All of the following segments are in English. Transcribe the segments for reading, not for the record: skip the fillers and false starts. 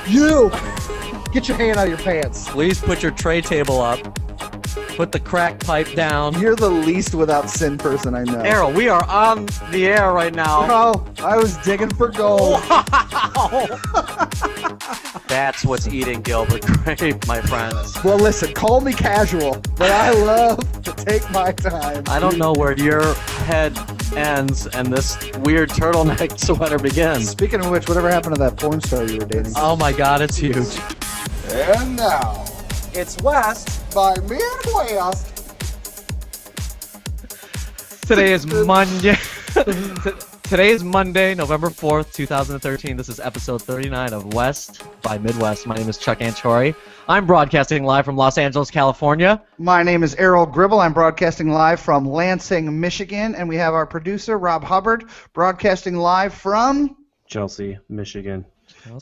You! Get your hand out of your pants. Please put your tray table up. Put the crack pipe down. You're the least without sin person I know. Errol, we are on the air right now. Oh, I was digging for gold. Wow! That's what's eating Gilbert Grape, my friends. Well, listen, call me casual, but I love to take my time. I don't know where your head ends and this weird turtleneck sweater begins. Speaking of which, whatever happened to that porn star you were dating? Oh my god, it's huge. And now, It's West. by Midwest. Today is Monday. Today is Monday, November 4th, 2013. This is episode 39 of West by Midwest. My name is Chuck Antori. I'm broadcasting live from Los Angeles, California. My name is Errol Gribble. I'm broadcasting live from Lansing, Michigan. And we have our producer, Rob Hubbard, broadcasting live from Chelsea, Michigan.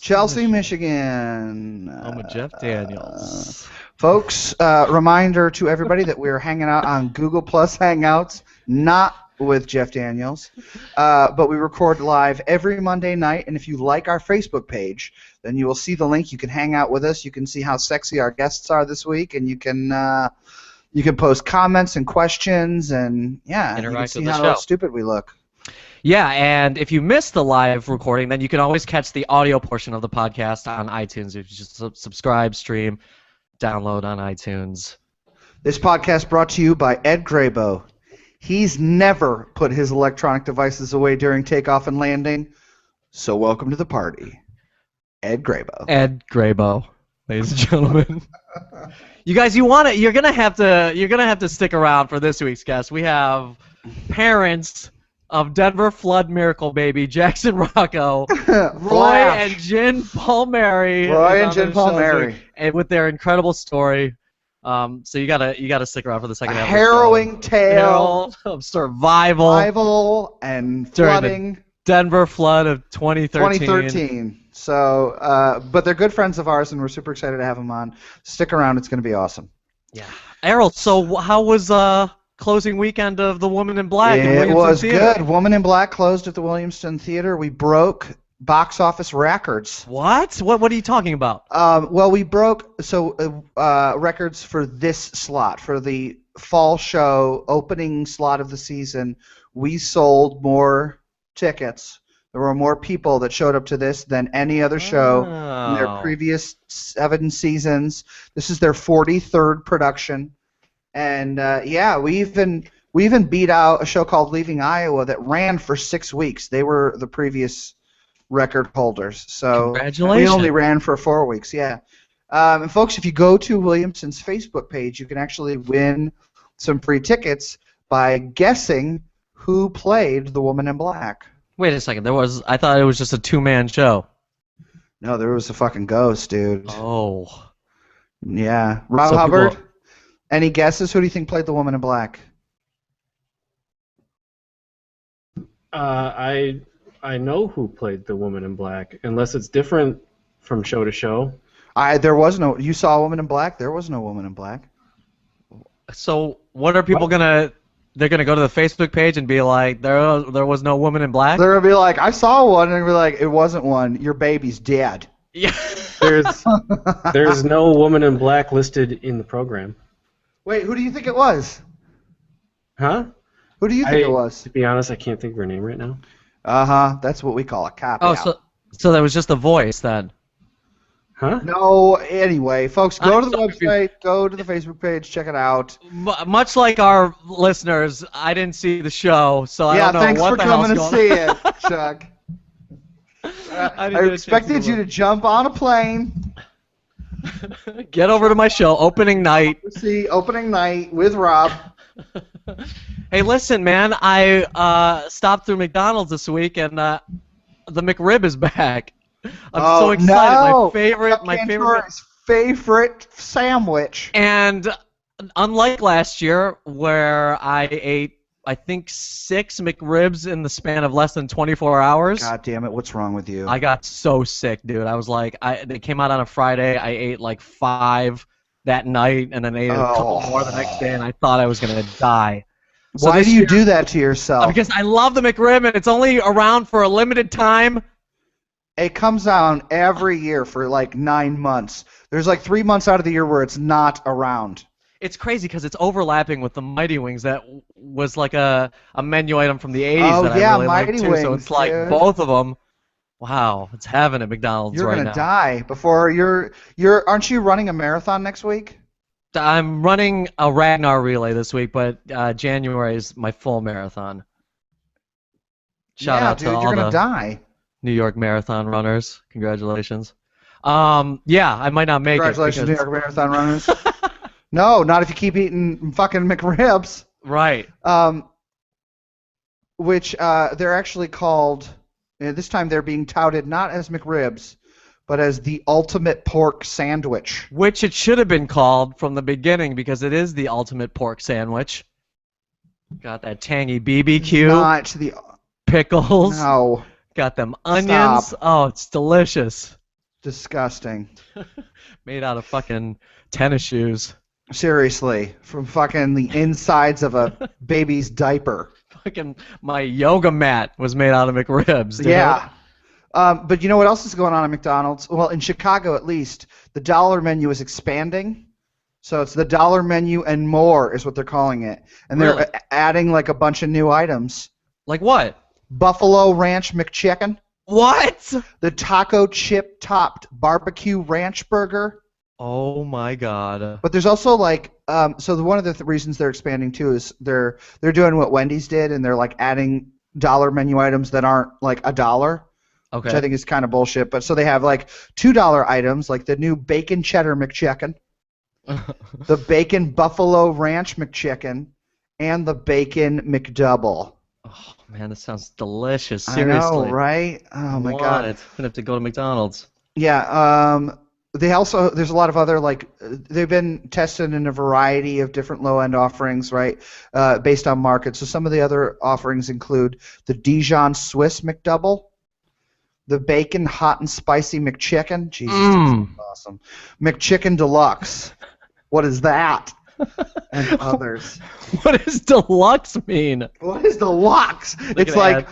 Chelsea, Michigan. Home of Jeff Daniels. Folks, reminder to everybody that we're hanging out on Google Plus Hangouts, not with Jeff Daniels, but we record live every Monday night, and if you like our Facebook page, then you will see the link. You can hang out with us. You can see how sexy our guests are this week, and you can post comments and questions, and yeah, you can see how stupid we look. Yeah, and if you missed the live recording, then you can always catch the audio portion of the podcast on iTunes. If you just subscribe, stream, download on iTunes. This podcast brought to you by Ed Grabo. He's never put his electronic devices away during takeoff and landing, so welcome to the party, Ed Grabo. Ed Grabo, ladies and gentlemen. You guys, you're gonna have to stick around for this week's guest. We have parents of Denver Flood Miracle Baby, Jackson Rocco, Roy and Jen Palmieri. And with their incredible story. So you gotta stick around for the second half. Harrowing tale of survival and during flooding. The Denver flood of 2013. So, but they're good friends of ours, and we're super excited to have them on. Stick around; it's going to be awesome. Yeah, Errol. So how was closing weekend of The Woman in Black? It was good. Woman in Black closed at the Williamston Theater. We broke box office records. What? What are you talking about? Well, we broke records for this slot, for the fall show opening slot of the season. We sold more tickets. There were more people that showed up to this than any other show in their previous 7 seasons. This is their 43rd production, and we even beat out a show called Leaving Iowa that ran for 6 weeks. They were the previous record holders. So congratulations. We only ran for 4 weeks, yeah. And folks, if you go to Williamson's Facebook page, you can actually win some free tickets by guessing who played the Woman in Black. Wait a second. I thought it was just a 2-man show. No, there was a fucking ghost, dude. Oh. Yeah. Rob Hubbard, any guesses? Who do you think played the Woman in Black? I know who played the Woman in Black, unless it's different from show to show. There was no. You saw a Woman in Black? There was no Woman in Black. So what are people gonna? They're gonna go to the Facebook page and be like, there was no Woman in Black. They're gonna be like, I saw one, and they're gonna be like, it wasn't one. Your baby's dead. Yeah. There's no Woman in Black listed in the program. Wait, who do you think it was? Huh? Who do you think it was? To be honest, I can't think of her name right now. That's what we call a cop. Oh, so that was just the voice then. Huh? No, anyway, folks, go to the website, go to the Facebook page, check it out. Much like our listeners, I didn't see the show, so I don't know what the hell's going on. Yeah, thanks for coming to see it, Chuck. I expected you to jump on a plane. Get over to my show, opening night. See, opening night with Rob. Hey, listen, man, I stopped through McDonald's this week, and the McRib is back. I'm so excited. No. My favorite sandwich. And unlike last year, where I ate I think 6 McRibs in the span of less than 24 hours. God damn it! What's wrong with you? I got so sick, dude. I was like, they came out on a Friday. I ate like 5 that night, and then ate a couple more the next day, and I thought I was gonna die. So Why this do you year- do that to yourself? Because I love the McRib, and it's only around for a limited time. It comes out every year for like 9 months. There's like 3 months out of the year where it's not around. It's crazy because it's overlapping with the Mighty Wings that was like a menu item from the 80s Oh, that yeah, I really liked Mighty too. So Wings, it's like dude. both of them. Wow, it's heaven at McDonald's You're right gonna now. die before you're. Aren't you running a marathon next week? I'm running a Ragnar relay this week, but January is my full marathon. Shout out dude, to all you're gonna the die. New York marathon runners. Congratulations. Yeah, I might not make Congratulations, it. New York marathon runners. No, not if you keep eating fucking McRibs. Right. Which they're actually called. This time they're being touted not as McRibs, but as the ultimate pork sandwich. Which it should have been called from the beginning because it is the ultimate pork sandwich. Got that tangy BBQ, Not the. pickles, No. got them onions. Stop. Oh, it's delicious. Disgusting. Made out of fucking tennis shoes. Seriously, from fucking the insides of a baby's diaper. Fucking my yoga mat was made out of McRibs, dude. Yeah. But you know what else is going on at McDonald's? Well, in Chicago at least, the dollar menu is expanding. So it's the dollar menu and more is what they're calling it. And they're Really? adding like a bunch of new items. Like what? Buffalo Ranch McChicken, What? the taco chip topped barbecue ranch burger. Oh my god. But there's also like one of the reasons they're expanding too is they're doing what Wendy's did and they're like adding dollar menu items that aren't like $1, Okay. which I think is kind of bullshit. But so they have like $2 items like the new bacon cheddar McChicken, the bacon buffalo ranch McChicken, and the bacon McDouble. Oh man, this sounds delicious. Seriously. I know, right? Oh my Want god. it. I'm gonna have to go to McDonald's. Yeah. There's a lot of other like they've been tested in a variety of different low-end offerings, right? Based on market. So some of the other offerings include the Dijon Swiss McDouble, the bacon hot and spicy McChicken. Jesus, Mm. that's awesome. McChicken Deluxe. What is that? And others. What does deluxe mean? What is deluxe? Look at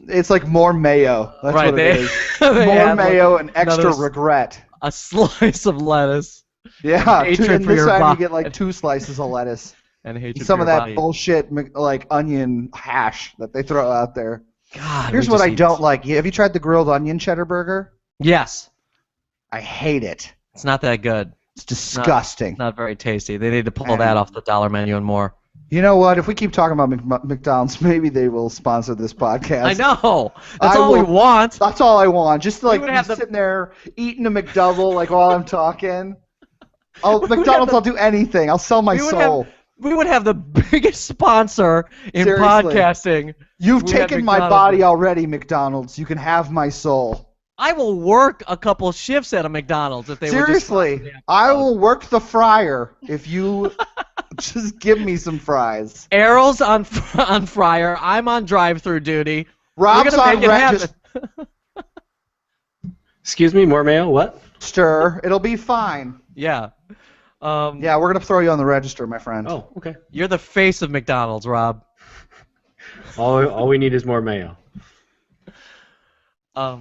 It's like more mayo. That's Right, what it they- is. they More add, like, mayo and extra another- regret. A slice of lettuce Yeah, Hatred and for this your time you body. get like 2 slices of lettuce. and hatred Some for of your that body. bullshit like onion hash that they throw out there. God, Here's we what just I eat- don't like. Have you tried the grilled onion cheddar burger? Yes, I hate it. it's not that good. It's disgusting. Not very tasty. They need to pull that off the dollar menu and more. You know what? If we keep talking about McDonald's, maybe they will sponsor this podcast. I know. That's I all we will- want. That's all I want. Just to, like would be have the- sitting there eating a McDouble like while I'm talking. Oh, would have McDonald's! the- I'll do anything. I'll sell my we would soul. We would have the biggest sponsor in Seriously. podcasting. You've we had taken my McDonald's. body already, McDonald's. You can have my soul. I will work a couple shifts at a McDonald's if they would just Seriously, sponsor the I episode. will work the fryer if you just give me some fries. Errol's on fryer. I'm on drive-through duty. Rob's We're gonna on make it happen. Excuse me, more mayo? What? register. It'll be fine. Yeah. Yeah, we're gonna throw you on the register, my friend. Oh, okay. You're the face of McDonald's, Rob. All we need is more mayo.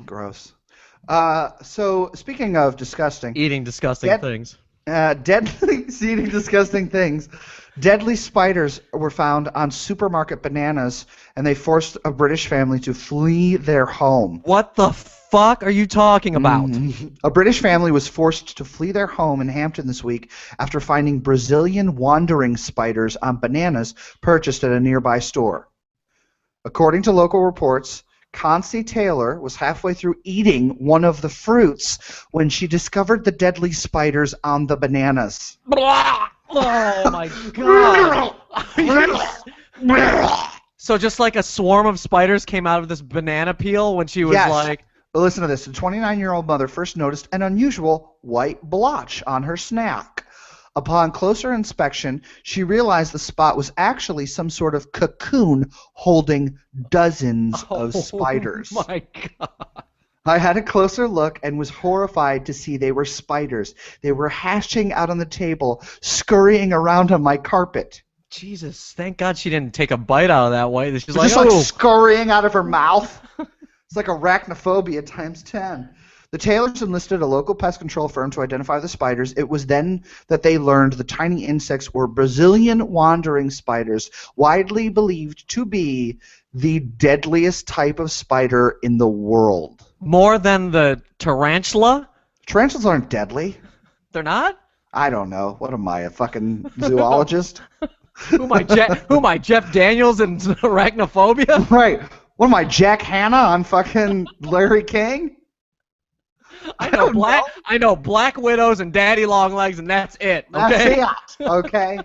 Gross. So speaking of disgusting, Eating disgusting Get- things. deadly eating disgusting things. Deadly spiders were found on supermarket bananas, and they forced a British family to flee their home. What the fuck are you talking about? A British family was forced to flee their home in Hampton this week after finding Brazilian wandering spiders on bananas purchased at a nearby store. According to local reports, Concy Taylor was halfway through eating one of the fruits when she discovered the deadly spiders on the bananas. Oh my god. So just like a swarm of spiders came out of this banana peel when she was Yes. like, But listen to this. The 29-year-old mother first noticed an unusual white blotch on her snack. Upon closer inspection, she realized the spot was actually some sort of cocoon holding dozens of spiders. Oh my God. I had a closer look and was horrified to see they were spiders. They were hashing out on the table, scurrying around on my carpet. Jesus, thank God she didn't take a bite out of that way. She's Just like, like oh. scurrying out of her mouth. It's like arachnophobia times 10. The tailors enlisted a local pest control firm to identify the spiders. It was then that they learned the tiny insects were Brazilian wandering spiders, widely believed to be the deadliest type of spider in the world. More than the tarantula? Tarantulas aren't deadly. They're not? I don't know. What am I, a fucking zoologist? Who am I, Jeff Daniels and arachnophobia? Right. What am I, Jack Hanna on fucking Larry King? I know black widows and daddy long legs, and that's it. Okay? That's it. Okay.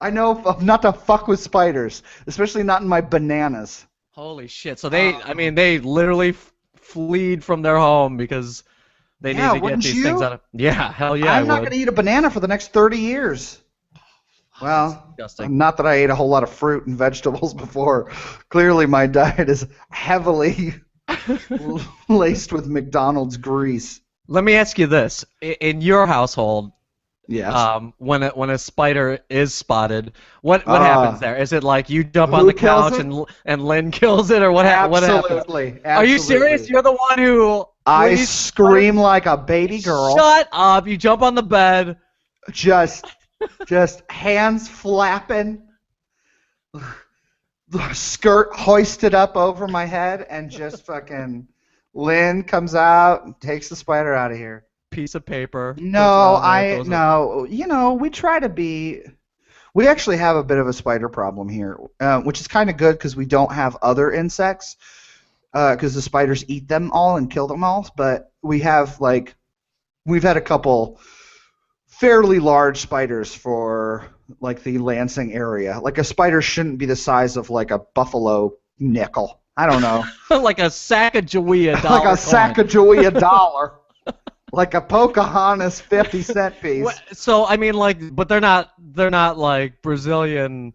I know not to fuck with spiders, especially not in my bananas. Holy shit! So they literally fleed from their home because they need to get these things out of. Yeah, hell yeah. I'm not going to eat a banana for the next 30 years. Well, not that I ate a whole lot of fruit and vegetables before. Clearly, my diet is heavily laced with McDonald's grease. Let me ask you this: in your household, yes, when a spider is spotted, what happens there? Is it like you jump on the couch and Lynn kills it, or what happens? Absolutely. Are you serious? You're the one who? I scream like a baby girl. Shut up! You jump on the bed. Just hands flapping, the skirt hoisted up over my head, and just fucking Lynn comes out and takes the spider out of here. Piece of paper. No, you know, we try to be. We actually have a bit of a spider problem here, which is kind of good because we don't have other insects, because the spiders eat them all and kill them all. But we've had a couple fairly large spiders for like the Lansing area. Like a spider shouldn't be the size of like a buffalo nickel. I don't know. Like a Sacagawea dollar. Like a Sacagawea dollar. Like a Pocahontas 50-cent piece. So I mean, like, but they're not like Brazilian.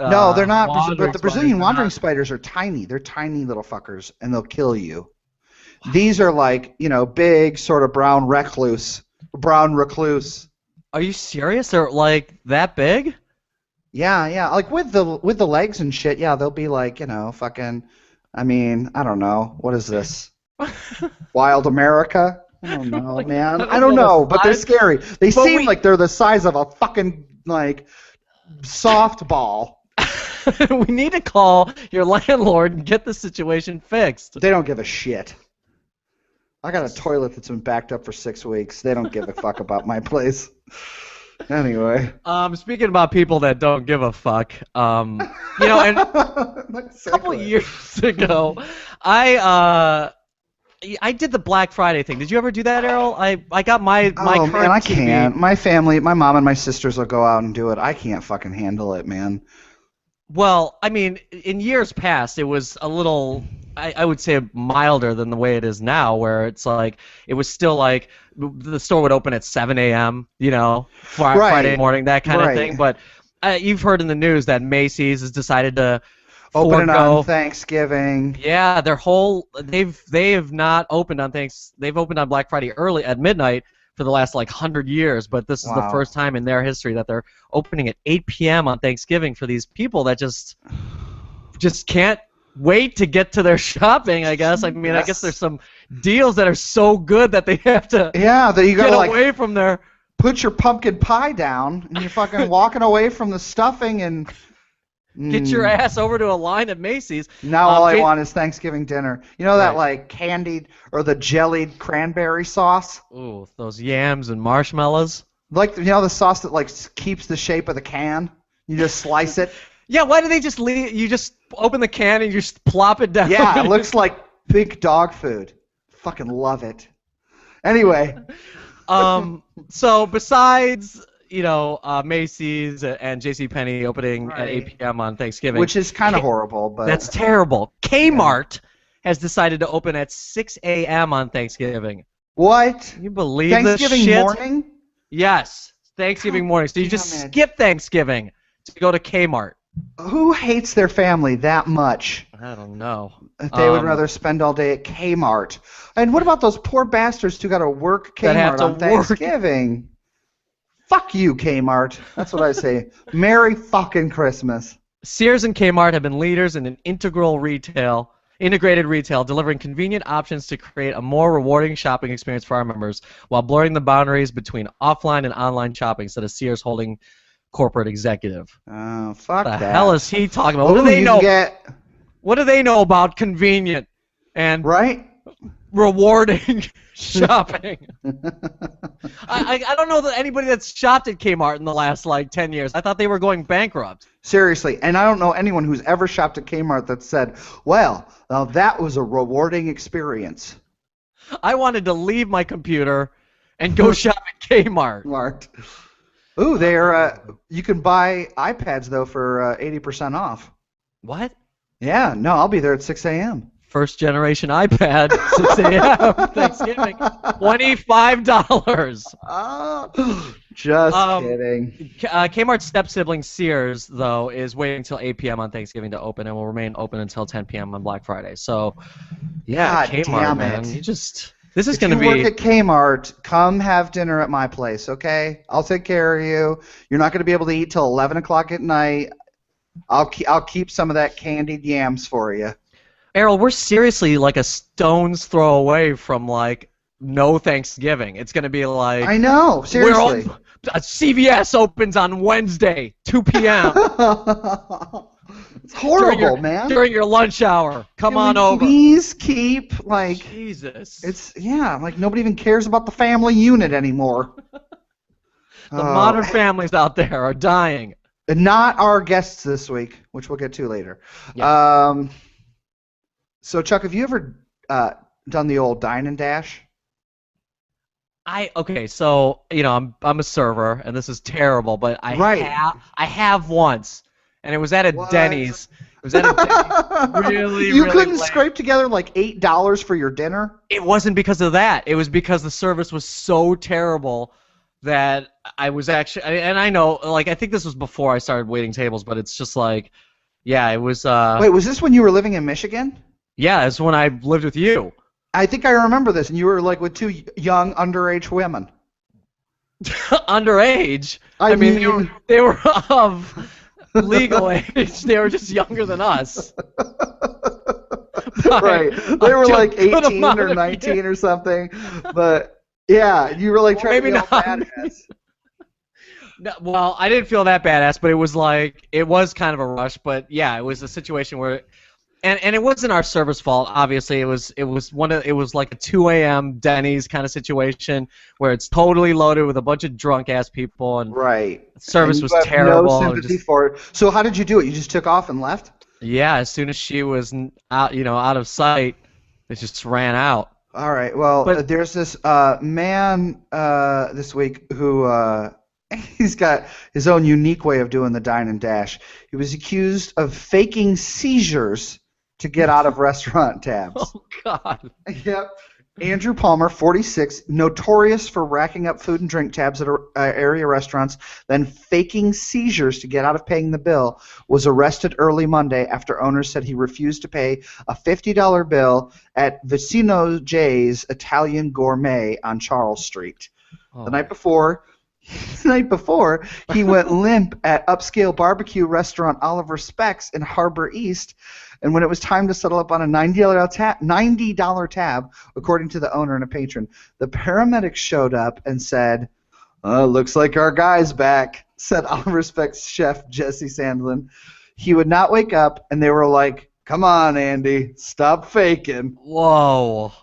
No, they're not. But the Brazilian spiders, wandering spiders are tiny. They're tiny little fuckers, and they'll kill you. These are like, you know, big sort of brown recluse. Are you serious? They're like that big? Yeah. Like with the legs and shit. Yeah, they'll be like, you know, fucking. I mean, I don't know. What is this? Wild America? I don't know, man. I don't know, but they're scary. They seem like they're the size of a fucking like softball. We need to call your landlord and get the situation fixed. They don't give a shit. I got a toilet that's been backed up for 6 weeks. They don't give a fuck about my place. Anyway. Speaking about people that don't give a fuck, you know, and a couple of years ago, I did the Black Friday thing. Did you ever do that, Errol? I got my current man, I TV. can't. My family, my mom and my sisters will go out and do it. I can't fucking handle it, man. Well, I mean, in years past, it was a little, I would say, milder than the way it is now, where it's like, it was still like, the store would open at 7 a.m., you know, Friday morning, that kind of thing. But you've heard in the news that Macy's has decided to open it on Thanksgiving. Yeah, they have not opened on they've opened on Black Friday early at midnight for the last like 100 years, but this is the first time in their history that they're opening at 8 p.m. on Thanksgiving for these people that just can't wait to get to their shopping, I guess. I mean, I guess there's some deals that are so good that they have to that you gotta, get away from their... Put your pumpkin pie down, and you're fucking walking away from the stuffing and... Get your ass over to a line at Macy's. Now all I want is Thanksgiving dinner. You know that like candied or the jellied cranberry sauce? Ooh, those yams and marshmallows. Like, you know the sauce that like keeps the shape of the can? You just slice it. Yeah, why do they just leave? You just open the can and you just plop it down. Yeah, it looks like big dog food. Fucking love it. Anyway. So besides... you know, Macy's and JCPenney opening at 8 p.m. on Thanksgiving. Which is kind of horrible, but... That's terrible. Kmart has decided to open at 6 a.m. on Thanksgiving. What? Can you believe Thanksgiving this shit? morning? Yes. Thanksgiving morning. So you just damn it. skip Thanksgiving to go to Kmart. Who hates their family that much? I don't know. They would rather spend all day at Kmart. And what about those poor bastards who got to work That have Kmart to on work. Thanksgiving? Fuck you, Kmart. That's what I say. Merry fucking Christmas. Sears and Kmart have been leaders in an integrated retail, delivering convenient options to create a more rewarding shopping experience for our members while blurring the boundaries between offline and online shopping, said a Sears holding corporate executive. Oh, fuck What the that. hell is he talking about? What Ooh, do they you know? Get, What do they know about convenient and right? rewarding shopping? I don't know that anybody that's shopped at Kmart in the last 10 years. I thought they were going bankrupt. Seriously, and I don't know anyone who's ever shopped at Kmart that said, well, now that was a rewarding experience. I wanted to leave my computer and go shop at Kmart. Smart. Ooh, they're you can buy iPads though for 80% off. What? Yeah, no, I'll be there at 6 a.m. First generation iPad, 6 a.m. Thanksgiving, $25. Just kidding. Kmart's step-sibling Sears, though, is waiting until 8 p.m. on Thanksgiving to open and will remain open until 10 p.m. on Black Friday. So, yeah, God Kmart, damn man. it. This is If going to you be... work at Kmart, come have dinner at my place, okay? I'll take care of you. You're not going to be able to eat till 11 o'clock at night. I'll keep some of that candied yams for you. Errol, we're seriously like a stone's throw away from no Thanksgiving. It's going to be like... I know, seriously. CVS opens on Wednesday, 2 p.m. It's horrible, man. During your lunch hour. Come on over. Please keep, Jesus. Nobody even cares about the family unit anymore. The modern families out there are dying. Not our guests this week, which we'll get to later. Yeah. So, Chuck, have you ever done the old dine and dash? Okay, so I'm a server, and this is terrible, but I have once, and it was at a Denny's. It was at a Denny's. Really, you really couldn't late. scrape together like $8 for your dinner? It wasn't because of that. It was because the service was so terrible that I was actually, and I know, I think this was before I started waiting tables, but it's just it was. Wait, was this when you were living in Michigan? Yeah, it's when I lived with you. I think I remember this, and you were with two young underage women. Underage? I mean, they were of legal age. They were just younger than us. Right. They were 18 or 19 or something. But, yeah, you were trying to be all badass. No, well, I didn't feel that badass, but it was it was kind of a rush. But, yeah, it was a situation where... And it wasn't our service fault. Obviously, it was like a 2 a.m. Denny's kind of situation where it's totally loaded with a bunch of drunk ass people, and service was terrible. No sympathy for it. So how did you do it? You just took off and left? Yeah, as soon as she was out of sight, it just ran out. All right. Well, there's this man this week who he's got his own unique way of doing the dine and dash. He was accused of faking seizures to get out of restaurant tabs. Oh, God. Yep. Andrew Palmer, 46, notorious for racking up food and drink tabs at area restaurants, then faking seizures to get out of paying the bill, was arrested early Monday after owners said he refused to pay a $50 bill at Vicino J's Italian Gourmet on Charles Street. Oh. The night before, he went limp at upscale barbecue restaurant Oliver Speck's in Harbor East, and when it was time to settle up on a $90 tab, according to the owner and a patron, the paramedics showed up and said, looks like our guy's back, said Oliver Speck's chef Jesse Sandlin. He would not wake up, and they were like, come on, Andy, stop faking. Whoa.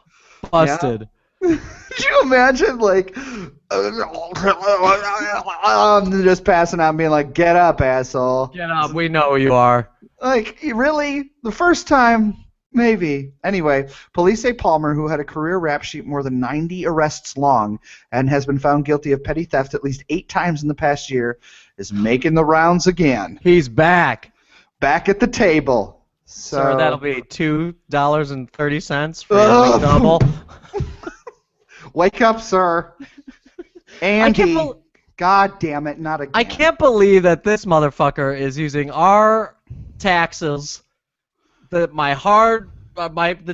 Busted. Yeah. Could you imagine, just passing out and being like, get up, asshole. Get up, we know who you are. Really? The first time? Maybe. Anyway, police say Palmer, who had a career rap sheet more than 90 arrests long and has been found guilty of petty theft at least 8 times in the past year, is making the rounds again. He's back. Back at the table. So Sir, that'll be $2.30 for your double. Wake up, sir. Andy. God damn it, not again. I can't believe that this motherfucker is using our taxes, the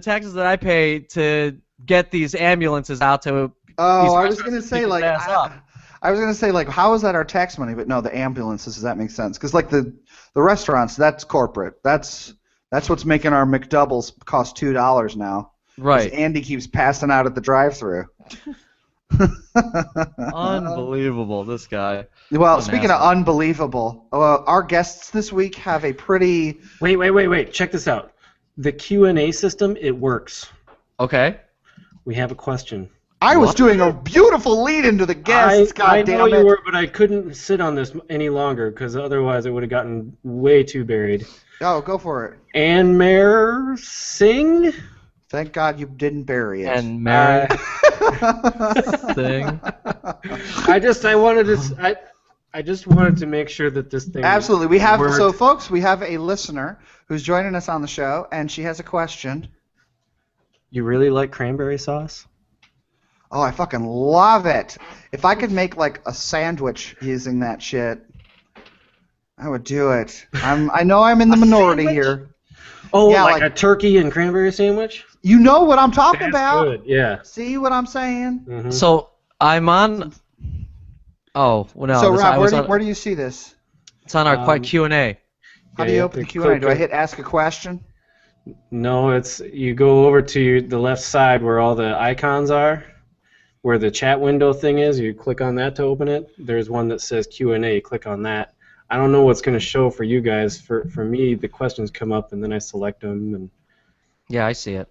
taxes that I pay to get these ambulances out to. Oh, I these was gonna restaurants to say pick like his ass up. I was gonna say like how is that our tax money? But no, the ambulances. Does that make sense? Because like the restaurants, that's corporate. That's what's making our McDoubles cost $2 now. 'Cause Right. Andy keeps passing out at the drive-through. Unbelievable, this guy. Well, What an speaking of asshole. unbelievable, our guests this week have a pretty. Wait. Check this out. The Q&A system, it works. Okay. We have a question. I was What? doing a beautiful lead into the guests. I God know damn you it! were, but I couldn't sit on this any longer because otherwise it would have gotten way too buried. Oh, go for it. Anmer Singh? Thank God you didn't bury it. And Mary thing. I just wanted to make sure that this thing Absolutely, we have worked. so folks. We have a listener who's joining us on the show, and she has a question. You really like cranberry sauce? Oh, I fucking love it. If I could make like a sandwich using that shit, I would do it. I know I'm in the minority sandwich? here. Oh, Yeah, like like- a turkey and cranberry sandwich? You know what I'm talking That's about? good. Yeah. See what I'm saying? Mhm. So I'm on. Oh, well, no. So this- Rob, I was where do you see this? It's on our quick Q&A. How do you open the Q&A? Do I hit ask a question? No, it's you go over to the left side where all the icons are, where the chat window thing is. You click on that to open it. There's one that says Q&A. Click on that. I don't know what's going to show for you guys. For me, the questions come up and then I select them. And Yeah, I see it.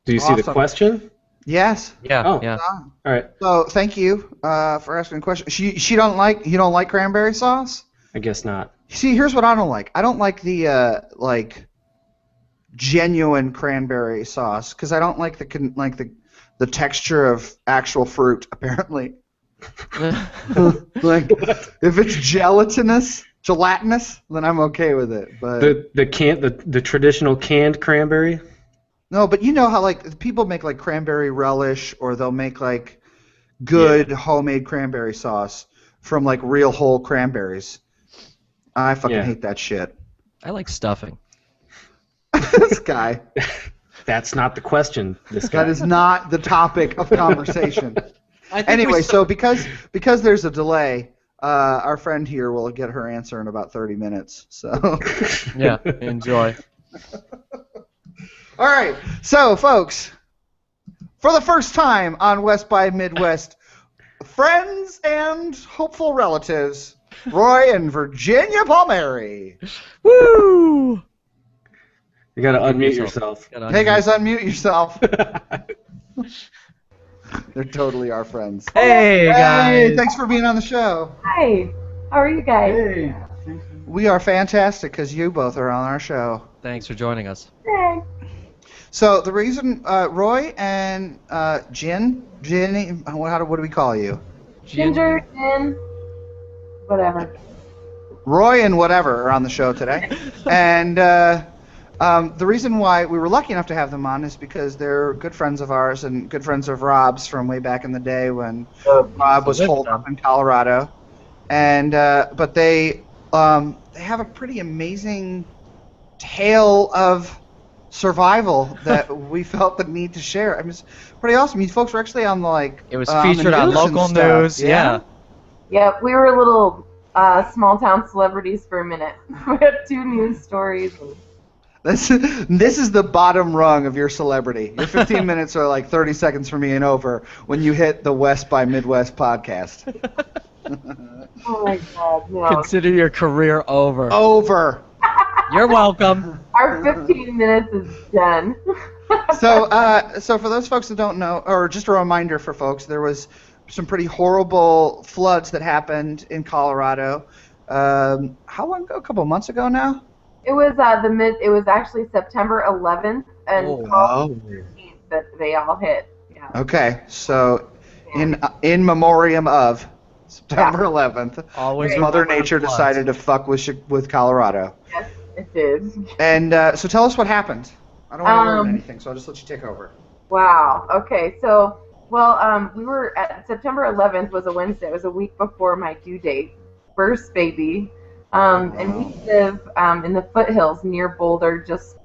do you see the Awesome. question? Yes. Yeah, Oh. yeah. Ah. All right. So thank you for asking a question. You don't like cranberry sauce? I guess not. See, here's what I don't like. I don't like the genuine cranberry sauce because I don't like the texture of actual fruit. Apparently, like if it's gelatinous, then I'm okay with it. But The traditional canned cranberry. no, but you know how like people make like cranberry relish, or they'll make like good homemade cranberry sauce from like real whole cranberries. I fucking hate that shit. I like stuffing. This guy. That's not the question. This guy. That is not the topic of conversation. I think Anyway, we so because there's a delay, our friend here will get her answer in about 30 minutes. So, Yeah, enjoy. all right. So, folks, for the first time on West by Midwest, friends and hopeful relatives, Roy and Virginia Palmieri. Woo! You gotta unmute yourself. Hey guys, unmute yourself. They're totally our friends. Hey, Hey, guys. thanks for being on the show. Hi, how are you guys? We are fantastic because you both are on our show. Thanks for joining us. Hey. So the reason Roy and Ginny, what do we call you? Ginger, Gin, whatever. Roy and whatever are on the show today, and the reason why we were lucky enough to have them on is because they're good friends of ours and good friends of Rob's from way back in the day when Rob was holed up in Colorado, and but they have a pretty amazing tale of survival that we felt the need to share. I mean, it's pretty awesome. You folks were actually on the It was the featured on news and local stuff. news. Yeah. Yep, we were little small town celebrities for a minute. We had 2 news stories. This is the bottom rung of your celebrity. Your 15 minutes are like 30 seconds for me and over when you hit the West by Midwest podcast. Oh my God, no. Consider your career over. Over. You're welcome. Our 15 minutes is done. So for those folks that don't know, or just a reminder for folks, there was some pretty horrible floods that happened in Colorado. How long ago? A couple months ago now? It was It was actually September 11th and Oh. 12th 13th that they all hit. Yeah. Okay, so in memoriam of September 11th, Always Mother remember Nature floods. decided to fuck with Colorado. Yes, it did. And so tell us what happened. I don't want to learn anything, so I'll just let you take over. Wow. Okay, so Well, we were at September 11th was a Wednesday. It was a week before my due date, first baby. And we live in the foothills near Boulder, just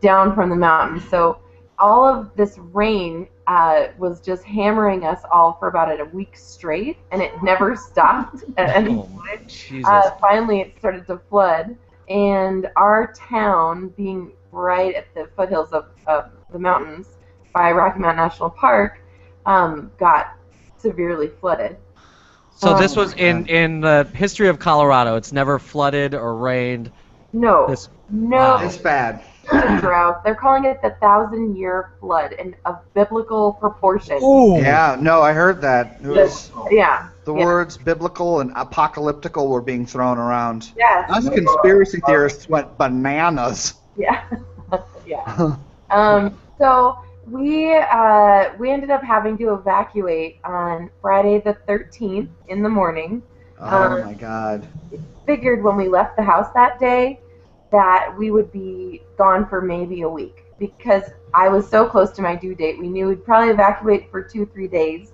down from the mountains. So all of this rain was just hammering us all for about a week straight, and it never stopped at any point. Jesus. Finally, it started to flood, and our town, being right at the foothills of the mountains by Rocky Mountain National Park, got severely flooded. So this was in the history of Colorado. It's never flooded or rained. No, This- no. wow. It's bad. Drought. They're calling it the 1,000-year flood, and of biblical proportion. Ooh. Yeah, no, I heard that. It was, Yeah. the yeah. words biblical and apocalyptical were being thrown around. Yes. Us conspiracy theorists went bananas. Yeah. Yeah. So we ended up having to evacuate on Friday the 13th in the morning. Oh my God. Figured when we left the house that day that we would be gone for maybe a week because I was so close to my due date. We knew we'd probably evacuate for 2-3 days,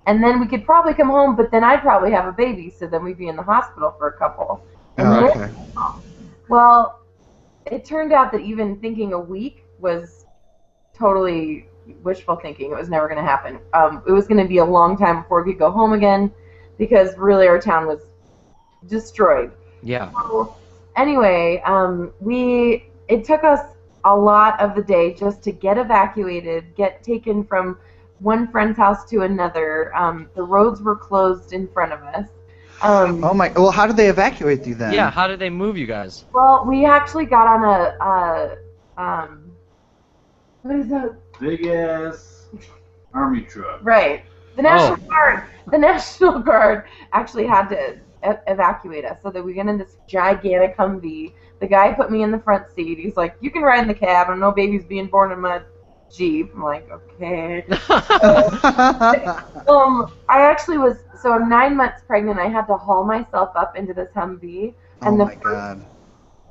and then we could probably come home. But then I'd probably have a baby, so then we'd be in the hospital for a couple. And Oh, then, okay. well, it turned out that even thinking a week was totally wishful thinking. It was never going to happen. It was going to be a long time before we could go home again because really our town was destroyed. Yeah. So anyway, it took us a lot of the day just to get evacuated, get taken from one friend's house to another. The roads were closed in front of us. Oh my. Well, how did they evacuate you then? Yeah. How did they move you guys? Well, we actually got on what is that? Big ass army truck. Right. The National Guard. The National Guard actually had to evacuate us, so that we get in this gigantic Humvee. The guy put me in the front seat. He's like, "You can ride in the cab, and no baby's being born in my Jeep." I'm like, "Okay." I actually was I'm 9 months pregnant. I had to haul myself up into this Humvee, Oh and the my God.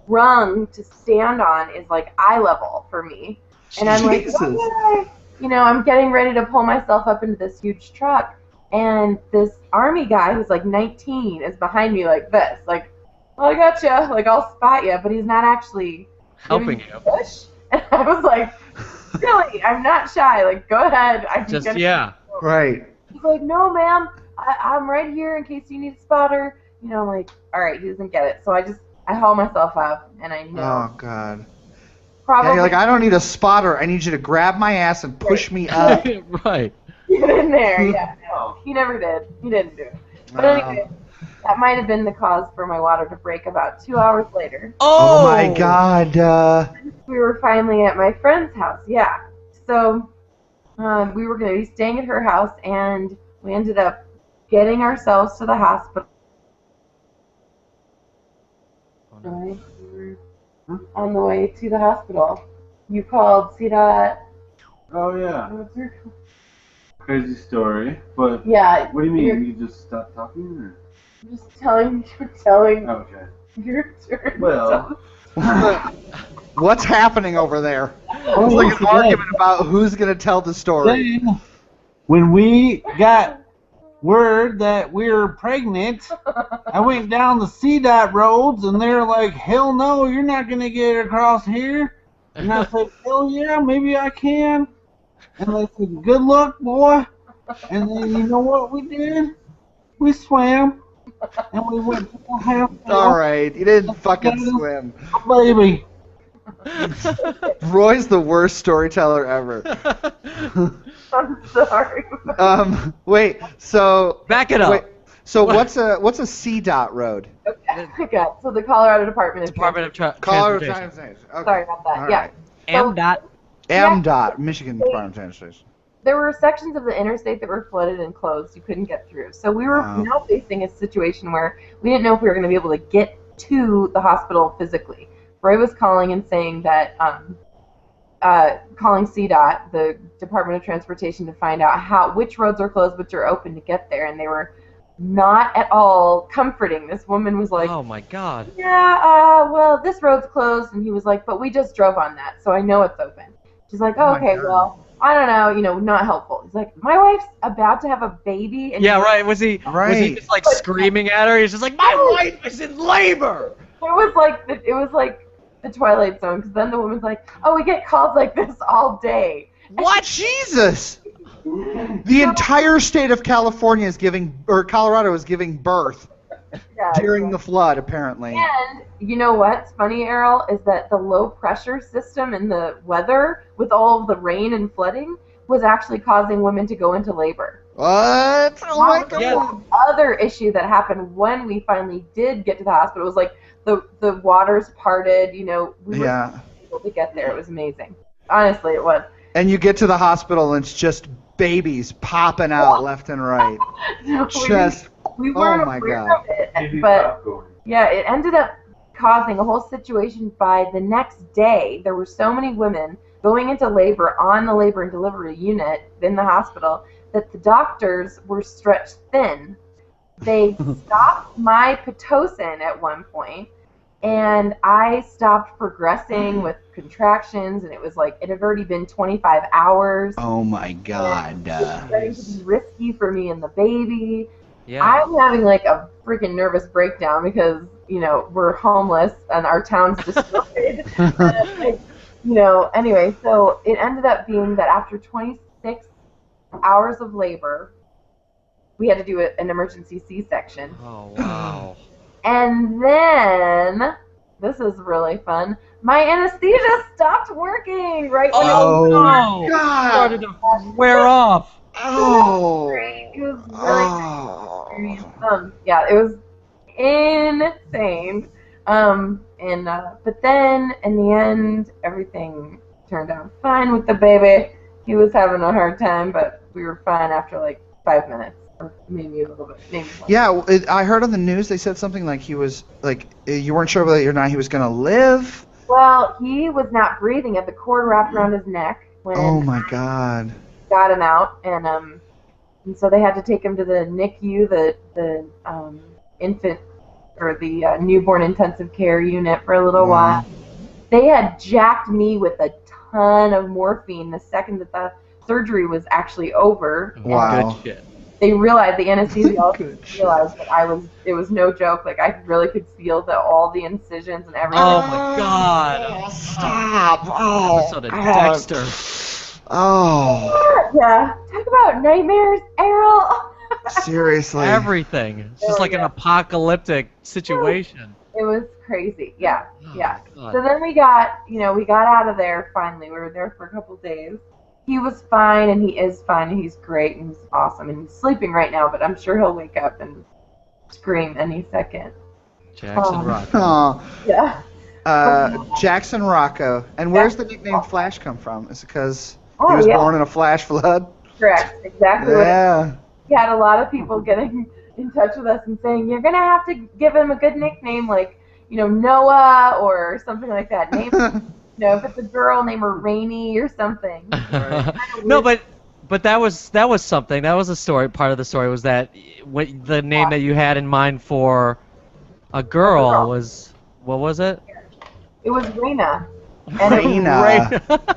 rung to stand on is like eye level for me. And I'm like, Jesus. okay. I'm getting ready to pull myself up into this huge truck, and this army guy who's like 19 is behind me like this, like, "Oh, I gotcha," like, "I'll spot you," but he's not actually Helping giving you. me a push. And I was like, "Really? I'm not shy. Like, go ahead. I'm Just gonna." yeah. Right. He's like, "No, ma'am. I'm right here in case you need a spotter." I'm like, all right, he doesn't get it. So I haul myself up, and I know Oh God. probably Yeah, you're like, I don't need a spotter. I need you to grab my ass and push me up. Right. get in there. Yeah, no, he never did. He didn't do it. But anyway, that might have been the cause for my water to break about 2 hours later. Oh my God. We were finally at my friend's house. Yeah. So we were going to be staying at her house, and we ended up getting ourselves to the hospital. Right? We were on the way to the hospital. You called CDOT. Oh yeah, What's your crazy story. But Yeah. what do you mean? You're You just stopped talking? Or? just telling Okay. your turn. Well. What's happening over there? Oh, It's like an today. argument about who's going to tell the story. Then, when we got word that we were pregnant, I went down the CDOT roads, and they're like, "Hell no, you're not gonna get across here." And I said, "Hell yeah, maybe I can." And they said, "Good luck, boy." And then you know what we did? We swam, and we went to the house. All right, you didn't fucking swim. Baby. Roy's the worst storyteller ever. I'm sorry. Wait. So Back it up. wait. So what's a CDOT road? Okay. So the Colorado Department of Department of Colorado Transportation. Transportation. Okay. Sorry about that. All Yeah. right. M. MDOT, Michigan Department of Transportation. There were sections of the interstate that were flooded and closed. You couldn't get through. So we were Wow. now facing a situation where we didn't know if we were going to be able to get to the hospital physically. Roy was calling and saying that, calling CDOT, the Department of Transportation, to find out which roads are closed, which are open to get there, and they were not at all comforting. This woman was like, Oh my God. "Yeah, well, this road's closed," and he was like, "But we just drove on that, so I know it's open." She's like, "Oh, Oh my okay, God. well, I don't know, not helpful. He's like, my wife's about to have a baby. And Yeah, right. Was he just like screaming at her? He's just like, my wife is in labor. It was like the Twilight Zone, because then the woman's like, oh, we get calls like this all day. What? Jesus! The entire state of California is Colorado is giving birth during the flood, apparently. And you know what's funny, Errol, is that the low pressure system and the weather, with all of the rain and flooding, was actually causing women to go into labor. What? Oh my God! The other issue that happened when we finally did get to the hospital was like the waters parted. We were able to get there. It was amazing. Honestly, it was. And you get to the hospital and it's just babies popping out left and right. We weren't aware of it, but it ended up causing a whole situation. By the next day, there were so many women going into labor on the labor and delivery unit in the hospital that the doctors were stretched thin. They stopped my Pitocin at one point, and I stopped progressing with contractions, and it was like it had already been 25 hours. Oh my God. It was starting to be risky for me and the baby. Yeah. I'm having like a freaking nervous breakdown because, we're homeless and our town's destroyed. Anyway, so it ended up being that after 26 hours of labor, we had to do an emergency C-section. Oh, wow. And then, this is really fun, my anesthesia stopped working right when God! Started to wear off. Oh. It was really nice experience. It was insane. But then in the end, everything turned out fine with the baby. He was having a hard time, but we were fine after like 5 minutes, or maybe a little bit. Maybe Yeah, I heard on the news they said something like he was like you weren't sure whether or not he was gonna live. Well, he was not breathing. Had the cord wrapped around his neck when. Oh my God. Got him out, and so they had to take him to the NICU, the infant or the newborn intensive care unit for a little while. They had jacked me with a ton of morphine the second that the surgery was actually over. Wow. Good shit. They realized, the anesthesiologist realized that it was no joke. Like, I really could feel all the incisions and everything. Oh my God. Stop. Oh. Episode of Dexter. Oh. Yeah. Talk about nightmares, Errol. Seriously. Everything. It's just like an apocalyptic situation. It was crazy. Yeah. Oh, Yeah. God. So then we got out of there finally. We were there for a couple days. He was fine, and he is fine, and he's great, and he's awesome, and he's sleeping right now, but I'm sure he'll wake up and scream any second. Jackson Rock. Oh. Yeah. Jackson Rocco. And where's the nickname Flash come from? Is it because he Oh, was yeah. born in a flash flood? Correct. Exactly what it Yeah. We had a lot of people getting in touch with us and saying, you're going to have to give him a good nickname like, Noah or something like that. Name if it's a girl, name her Rainy or something. No, but that was something. That was a story. Part of the story was that the name that you had in mind for a girl was, what was it? It was Raina. And it was Raina.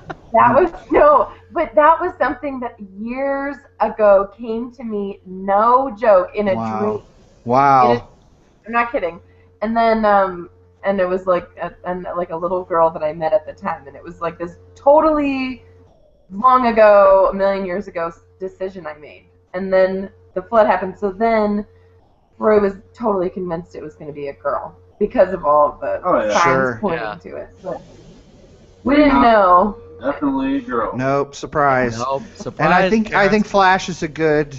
that was something that years ago came to me, no joke, in a dream. Wow. I'm not kidding. And then, and it was like a little girl that I met at the time, and it was like this totally long ago, a million years ago decision I made. And then the flood happened, so then Roy was totally convinced it was going to be a girl because of all of the signs pointing to it. But we didn't know. Definitely a girl. Nope, surprise. Nope, surprise. And I think Flash is a good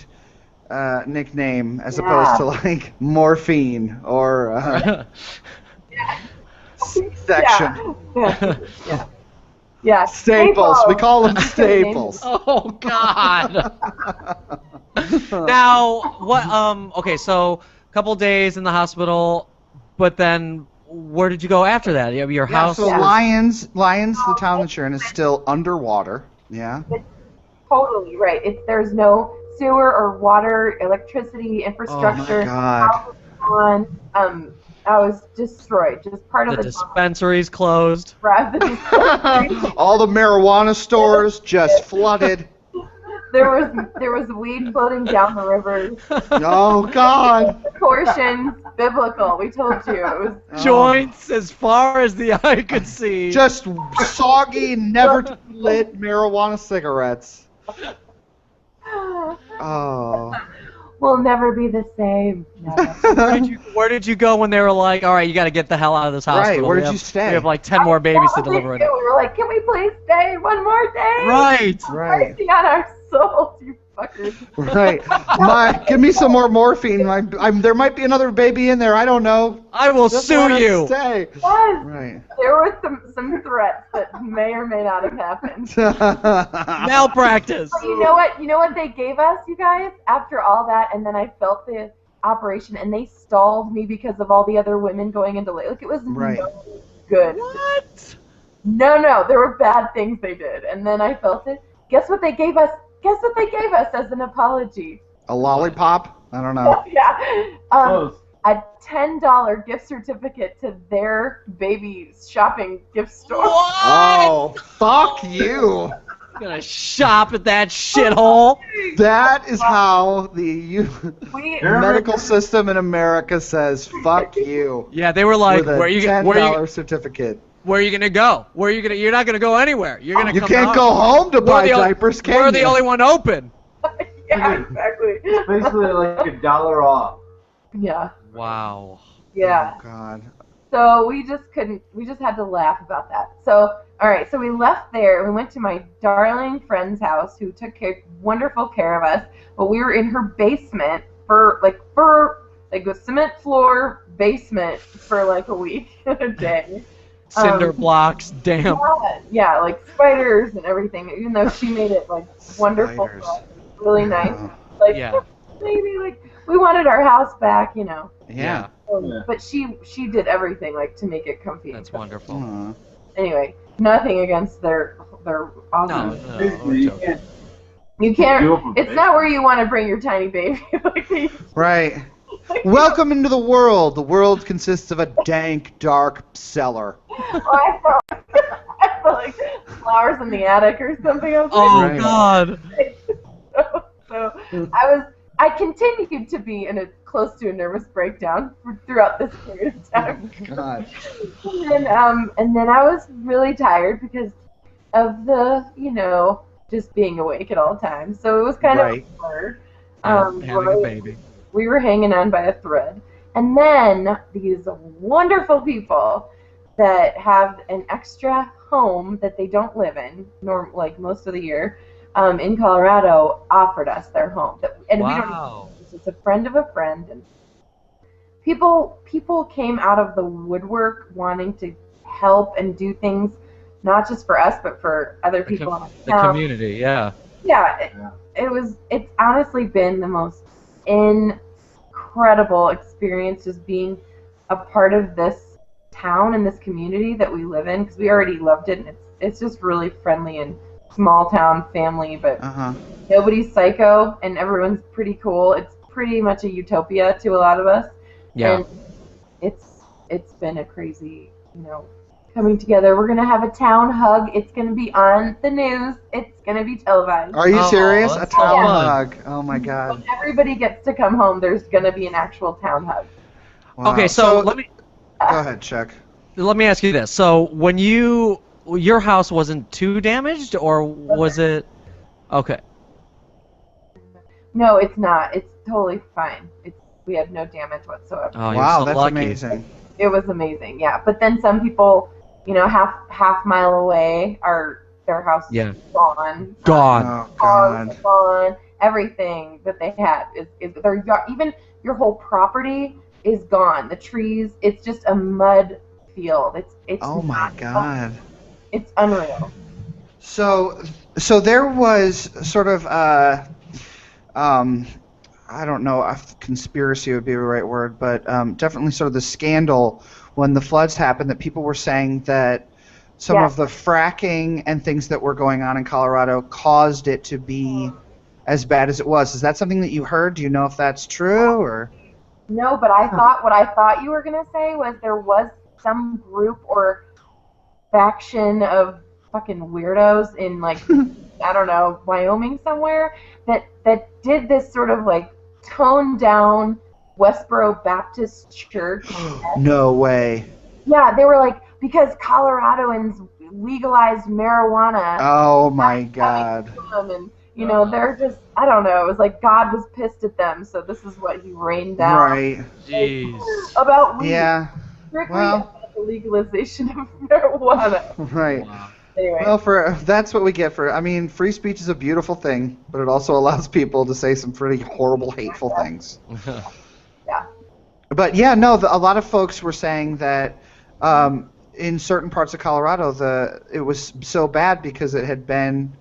nickname as opposed to like morphine or section. Yeah. Staples. We call them Staples. Oh God. Now what? Okay, so a couple days in the hospital, but then where did you go after that? Your house. So Lyons, the town that you're in, is still underwater. Yeah. Totally right. There's no sewer or water, electricity, infrastructure. Oh my God. I was destroyed. Just part The of the dispensary's closed. right. The dispensary. All the marijuana stores just flooded. There was weed floating down the river. Oh God. Proportions biblical. We told you it was. Joints as far as the eye could see. Just soggy, never to be lit marijuana cigarettes. Oh. We'll never be the same. Never. Where did you go when they were like, all right, you got to get the hell out of this hospital? Right, where did We you stay? We have like 10 more babies to That's what deliver. we did. We were like, can we please stay one more day? Right. Right. Mercy on our souls, you fuckers. Right. Give me some more morphine. There might be another baby in there. I don't know. I will Just sue let us you. Stay. Yes. Right. There were some threats that may or may not have happened. Malpractice. But you know what? You know what they gave us, you guys? After all that, and then I felt the operation, and they stalled me because of all the other women going into labor. Like, it was Right. no good. What? No, there were bad things they did, and then I felt it. Guess what they gave us? Guess what they gave us as an apology? A lollipop? I don't know. Yeah. Close. A $10 gift certificate to their baby shopping gift store. What? Oh, fuck you. Gonna shop at that shithole. That is how the We, medical system in America says "fuck you" Yeah, they were like, with a where you $10 certificate. gonna go? You're not gonna go anywhere. You're gonna You come can't home. go home to buy the only- diapers, can We're you? the only one open. yeah, exactly. It's basically like $1 off. Yeah, Wow. yeah. Oh God. So we just had to laugh about that. So, all right, so we left there. We went to my darling friend's house who took wonderful care of us. But we were in her basement for a cement floor basement for like a week and a day. Cinder blocks, damp. Yeah, like spiders and everything. Even though she made it like wonderful, Spiders. for us, really nice. Oh. Like Yeah. maybe like we wanted our house back, you know. Yeah. Yeah. But she did everything like to make it comfy. That's wonderful. Aw. Anyway, nothing against their No, awesome. no, Basically, we're you joking. can't You can't. do it from It's not where you want to bring your tiny baby. Right. Welcome into the world. The world consists of a dank, dark cellar. I felt like flowers in the attic or something. I was Oh Right. God. so I continued to be close to a nervous breakdown throughout this period of time. God. And then I was really tired because of the, just being awake at all times. So it was kind Right. of hard. Having a but baby. we were hanging on by a thread. And then these wonderful people that have an extra home that they don't live in, like most of the year, in Colorado, offered us their home. And we don't Wow. it's a friend of a friend, and people came out of the woodwork wanting to help and do things, not just for us but for other people in The town. community, yeah. Yeah, it's honestly been the most incredible experience just being a part of this town and this community that we live in, because we already loved it, and it's just really friendly and small town family, but Uh-huh. nobody's psycho and everyone's pretty cool. It's pretty much a utopia to a lot of us. Yeah. And it's been a crazy, coming together. We're gonna have a town hug. It's gonna be on the news. It's gonna be televised. Are you Oh, serious? A that's town fun. hug. Oh my God. When everybody gets to come home, there's gonna be an actual town hug. Wow. Okay, so let me Go ahead, Chuck. ask you this. So when your house wasn't too damaged, or was it? Okay. No, it's not. It's totally fine. We had no damage whatsoever. Oh, you're Wow, so that's lucky. amazing. It was amazing, yeah. But then some people, half mile away, their house Yeah. is gone. Gone. Oh Cars God. gone. Everything that they had is their yard. Even your whole property is gone. The trees. It's just a mud field. It's. Oh my not- God. It's unreal. So there was sort of I don't know if conspiracy would be the right word, but definitely sort of the scandal when the floods happened, that people were saying that some Yeah. of the fracking and things that were going on in Colorado caused it to be as bad as it was. Is that something that you heard? Do you know if that's true or? No, but I thought what I thought you were gonna say was there was some group or faction of fucking weirdos in like I don't know, Wyoming somewhere that did this sort of like toned down Westboro Baptist church. No way. Yeah, they were like, because Coloradoans legalized marijuana. Oh my God. And you know, they're just I don't know, it was like God was pissed at them, so this is what he rained down. Right. Jeez. About weed. Yeah. Strictly Well. about the legalization of marijuana. Right. Wow. Anyway. Well, that's what we get for. I mean, free speech is a beautiful thing, but it also allows people to say some pretty horrible, hateful things. Yeah. But yeah, no, a lot of folks were saying that in certain parts of Colorado, it was so bad because it had been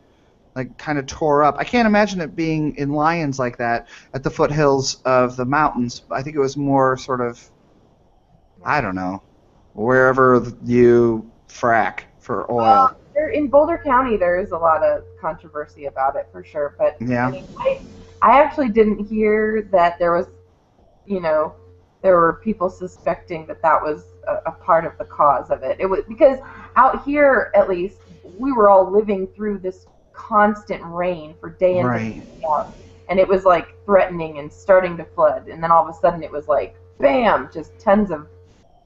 like kind of tore up. I can't imagine it being in Lyons like that at the foothills of the mountains. I think it was more sort of, I don't know, wherever you frack for oil. In Boulder County, there is a lot of controversy about it for sure. But Yeah. I mean, I actually didn't hear that there was, there were people suspecting that was a part of the cause of it. It was because out here, at least, we were all living through this constant rain for day in Right. day out, and it was like threatening and starting to flood, and then all of a sudden it was like, bam, just tons of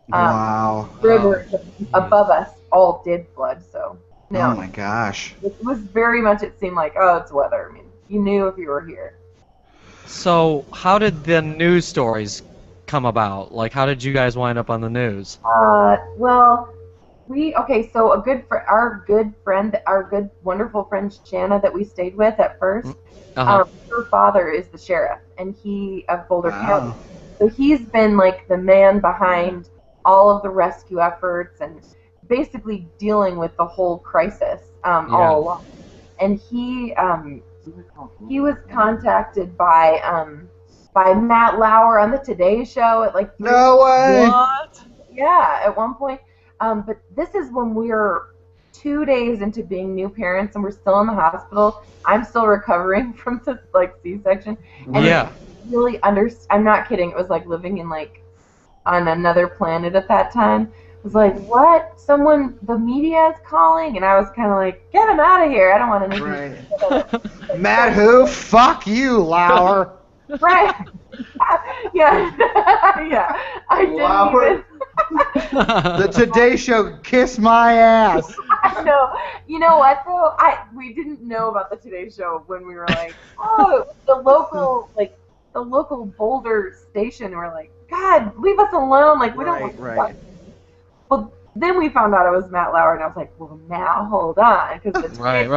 Wow. rivers above us all did flood. So no, Oh my gosh. it was very much. It seemed like, oh, it's weather. I mean, you knew if you were here. So, how did the news stories come about? Like, how did you guys wind up on the news? Well, so our good wonderful friend Shanna that we stayed with at first, her father is the sheriff, and he of Boulder County. So he's been like the man behind all of the rescue efforts and basically dealing with the whole crisis all along. And he was contacted by Matt Lauer on the Today Show at like No way. What? yeah, at one point. But this is when we're 2 days into being new parents and we're still in the hospital. I'm still recovering from this like C-section. And Yeah. really I'm not kidding. It was like living in like on another planet at that time. It was like, what? The media is calling? And I was kind of like, get him out of here. I don't want anything. Right. Matt who? Fuck you, Lauer. Right. Yeah. Yeah. I didn't Lauer. even. The Today Show, kiss my ass. I know. You know what though? We didn't know about the Today Show when we were like, oh, the local Boulder station. We're like, God, leave us alone. Like we don't want to talk. Well, then we found out it was Matt Lauer, and I was like, well, now hold on, because Right.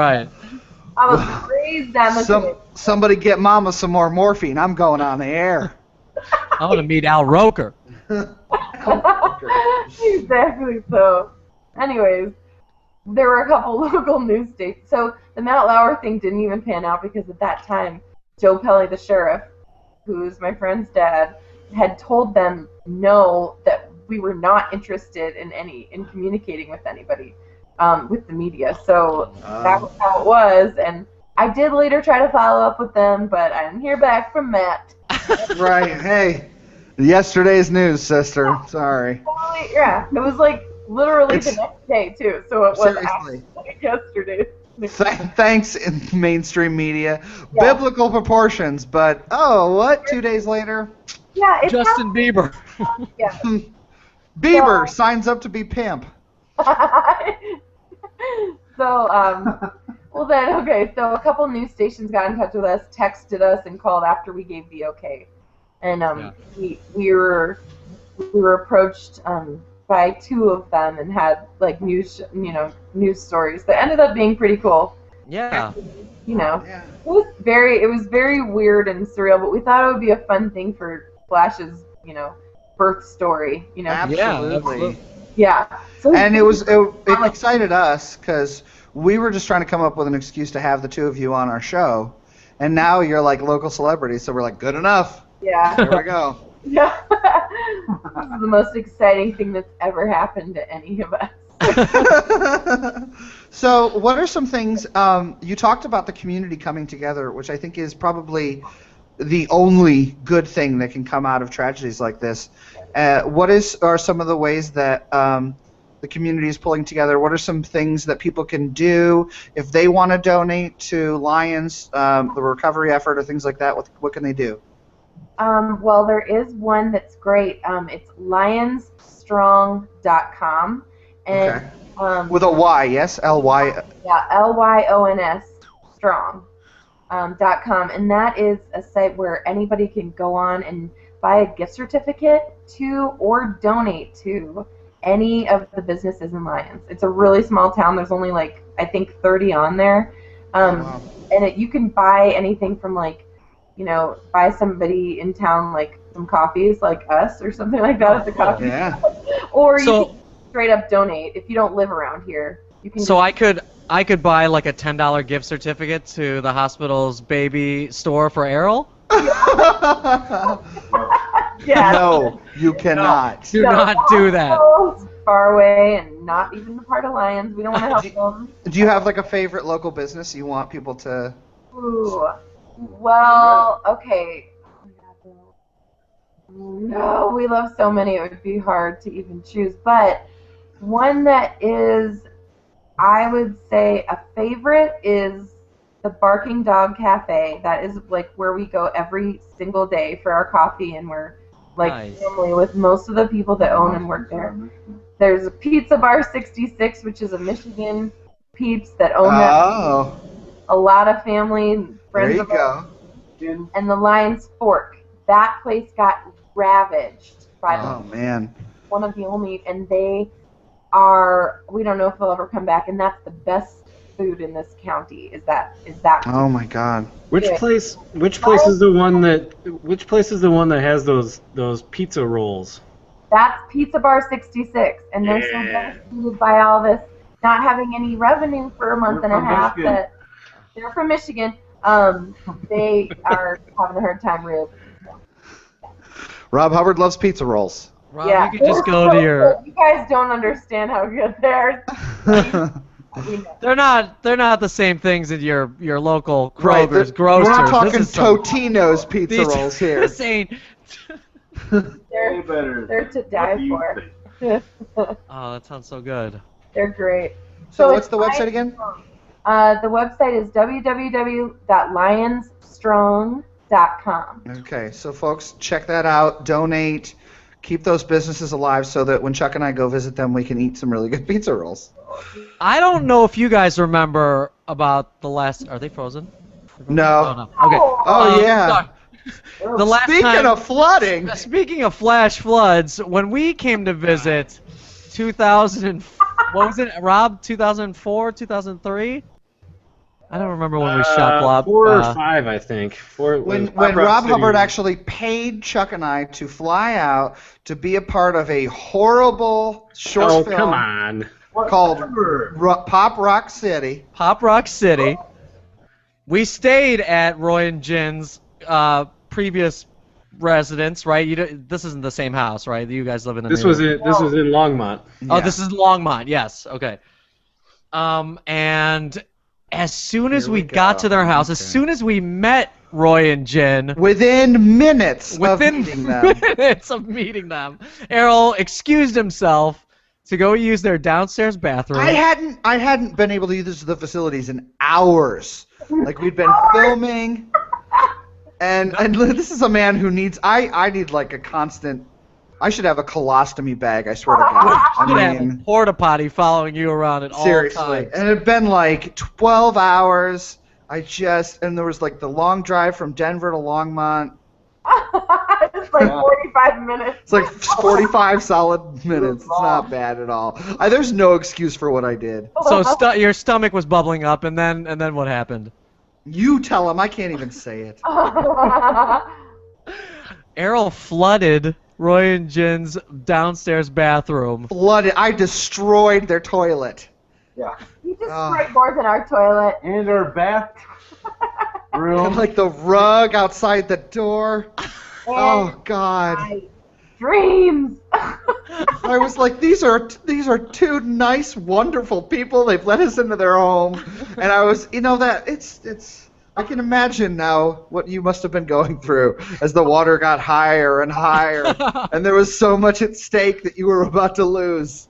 I was raised on the Today Show. Somebody get Mama some more morphine. I'm going on the air. I want to meet Al Roker. Exactly. So, anyways, there were a couple local news stations. So the Matt Lauer thing didn't even pan out because at that time, Joe Pelly, the sheriff, who's my friend's dad, had told them no, that we were not interested in communicating with anybody, with the media. So that was how it was. And I did later try to follow up with them, but I didn't hear back from Matt. Right. Hey, yesterday's news, sister. Sorry. Yeah, it was like literally the next day too. So it was Seriously. actually yesterday. Thanks, mainstream media. Yeah. Biblical proportions, but what? 2 days later, Yeah, it's Justin Bieber. Yeah. Bieber signs up to be pimp. So, well then, okay, so a couple news stations got in touch with us, texted us, and called after we gave the okay. And we were approached by two of them and had like news stories that ended up being pretty cool. Yeah. Yeah. It was very weird and surreal, but we thought it would be a fun thing for Flash's, birth story, Absolutely. Yeah. So And it excited us because we were just trying to come up with an excuse to have the two of you on our show, and now you're like local celebrities, so we're like, good enough. Yeah. Here we go. Yeah. This is the most exciting thing that's ever happened to any of us. So, what are some things you talked about the community coming together, which I think is probably the only good thing that can come out of tragedies like this. Are some of the ways that the community is pulling together? What are some things that people can do if they want to donate to Lions, the recovery effort, or things like that? What can they do? Well, there is one that's great. It's lionsstrong.com. And, Okay. With a Y, yes? L-Y. Yeah, Lyons strong. .com, and that is a site where anybody can go on and buy a gift certificate to or donate to any of the businesses in Lyons. It's a really small town. There's only like I think 30 on there, Wow. and you can buy anything from like, buy somebody in town like some coffees like us or something like that at the coffee, Yeah. or you can straight up donate if you don't live around here. You can. So I could buy like a $10 gift certificate to the hospital's baby store for Errol. Yeah. No, you cannot. Do not do that. Far away and not even a part of Lions. We don't want to help them. Do you have like a favorite local business you want people to? Ooh. Well, okay. No, we love so many. It would be hard to even choose. But one that is, I would say, a favorite is the Barking Dog Cafe. That is like where we go every single day for our coffee, and we're like Nice. family with most of the people that own and work there. There's a Pizza Bar 66, which is a Michigan peeps that own that. Oh, A lot of family and there friends you of ours. go. And the Lion's Fork. That place got ravaged by Oh man. one of the only, and they are, we don't know if they'll ever come back, and that's the best food in this county, is that Oh my God. Which Yeah. place is the one that has those pizza rolls? That's Pizza Bar 66, and they're so Yeah. devastated by all this not having any revenue for a month They're and a from half Michigan. that they're from Michigan. They are having a hard time really. Rob Hubbard loves pizza rolls. Rob, Yeah. you could just go to your. You guys don't understand how good they are. We know. They're not the same things in your local Right, Kroger's we're grocers. not talking This is some- Totino's pizza these- rolls here. This ain't. Way better. They're to What die do you for. think? Oh, that sounds so good. They're great. So what's it's the website Lions again? Strong. The website is www.lionsstrong.com. Okay, so folks, check that out. Donate. Keep those businesses alive so that when Chuck and I go visit them, we can eat some really good pizza rolls. I don't know if you guys remember about the last. Are they frozen? No. Oh, no. Okay. Oh, yeah. sorry. The last Speaking time, of flooding, Speaking of flash floods, when we came to visit, 2000, what was it, Rob? 2004, 2003? I don't remember when we shot Blob. 4 or 5, I think. when Rob Hubbard actually paid Chuck and I to fly out to be a part of a horrible short Oh, film come on. called Whatever. Pop Rock City. Pop Rock City. We stayed at Roy and Jin's previous residence, right? This isn't the same house, right? You guys live in the This new was in Longmont. Oh, Yeah. this is Longmont. Yes. Okay. And as soon as Here we we got go. to their house, as Okay. soon as we met Roy and Jin, Within minutes of within meeting them. minutes of meeting them, Errol excused himself to go use their downstairs bathroom. I hadn't been able to use the facilities in hours. Like we'd been filming, and this is a man who needs. I need like a constant. I should have a colostomy bag. I swear to God. Should I have a mean, porta potty following you around at all seriously. times. And it had been like 12 hours. And there was like the long drive from Denver to Longmont. It's like 45 minutes. It's like 45 solid minutes. It's not bad at all. There's no excuse for what I did. So your stomach was bubbling up, and then what happened? You tell him. I can't even say it. Errol flooded Roy and Jin's downstairs bathroom. Flooded. I destroyed their toilet. Yeah. You destroyed more than our toilet. And our bath And room. like the rug outside the door. Oh God. My dreams. I was like, these are two nice, wonderful people. They've let us into their home, and I was, that it's. I can imagine now what you must have been going through as the water got higher and higher, and there was so much at stake that you were about to lose.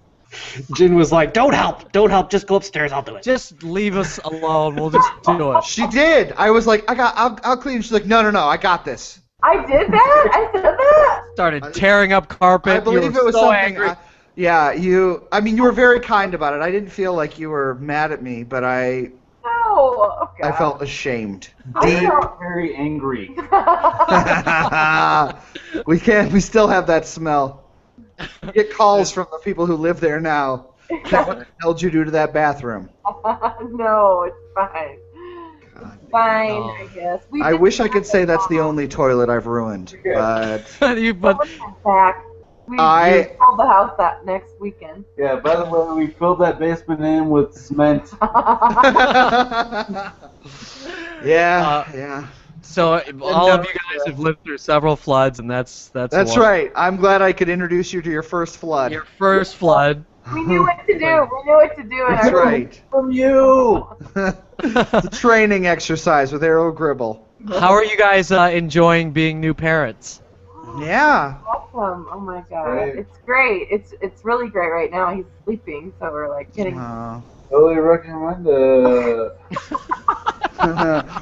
Jin was like, "Don't help, just go upstairs. I'll do it." Just leave us alone. We'll just do it. She did. I was like, I'll clean. She's like, no, I got this. I did that? I said that? Started tearing up carpet. I believe You it was were so something. angry. You were very kind about it. I didn't feel like you were mad at me, but I No. Oh, God. felt ashamed. I felt Very angry. We still have that smell. We get calls from the people who live there now. What the hell did you do to that bathroom? No, it's fine. Fine, Oh. I guess. I wish I could say that's the only toilet I've ruined, but But back. We filled the house that next weekend. Yeah, by the way, we filled that basement in with cement. yeah. so all of you guys have lived through several floods, and that's That's one. right. I'm glad I could introduce you to your first flood. Your first flood. We knew what to do. We knew what to do. That's right. From you! It's a training exercise with Arrow Gribble. How are you guys enjoying being new parents? Yeah. Awesome. Oh my God. Great. It's great. It's really great right now. He's sleeping, so we're like getting. Totally recommend it.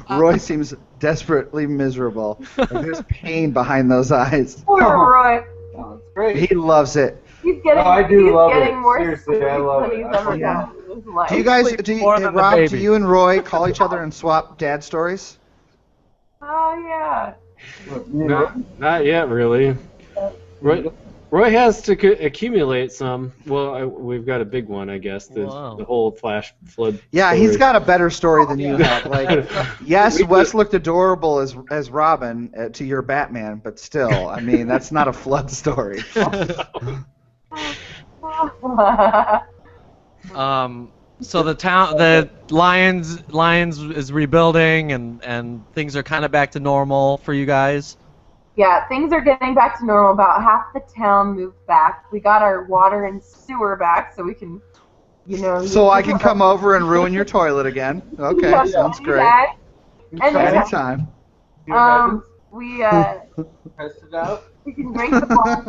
Roy seems desperately miserable. There's pain behind those eyes. Poor Roy. Oh, it's great. He loves it. He's getting. I do he's love getting it. more Seriously, sleep I love than it. he's I ever love done in his life. Do you guys, Sleep more than the Rob, do baby. you and Roy call each other and swap dad stories? Oh yeah. Not yet, really. Roy has to accumulate some. Well, we've got a big one, I guess. The whole flash flood. Yeah, story. he's got a better story than you have. Like, yes, Wes looked adorable as Robin to your Batman, but still, I mean, that's not a flood story. So the Lions is rebuilding, and things are kind of back to normal for you guys. Yeah, things are getting back to normal. About half the town moved back. We got our water and sewer back, so we can, So I can come over and ruin your toilet again. Okay, Yeah, sounds do great. that. And Anytime. we Test it out. we can drink the bar.